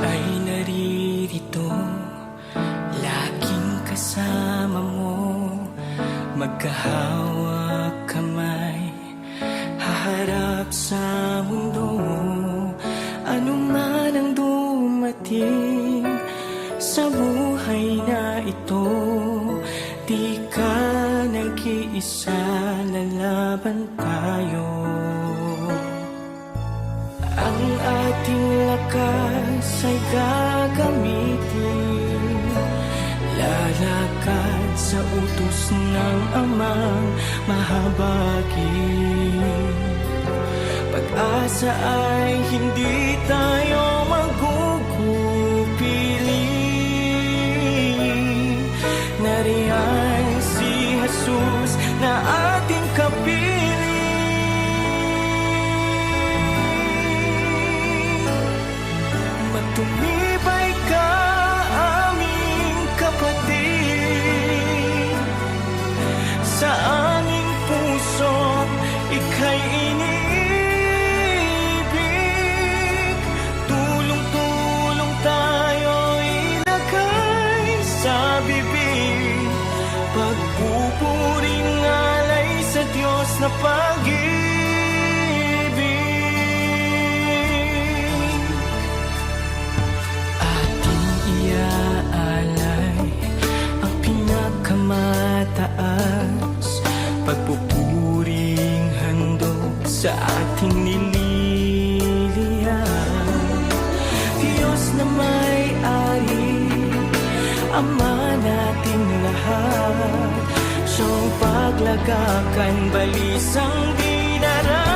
ay naririto, laging kasama mo, magkahawak kamay, haharap sa mundo. Ano man ang dumating sa buhay na ito, di ka nag-iisa, lalaban tayo. Ang ating lakas ay gagamitin, lalakad sa utos ng Amang mahabagin. Pag-asa ay hindi tayo magugupili. Nariyan si Jesus na ating kapili. Magtumibay ka, aming kapatid, sa aming puso ika'y iniibig. Tulong-tulong tayo ilagay sa bibig, pagpupuring alay sa Diyos na pag-ibig. Ating iaalay ang pinakamataas, pagpupuring handog sa ating nililihan. Diyos na may-ari, Ama nating lahat, siyang paglagakan, balisang dinara.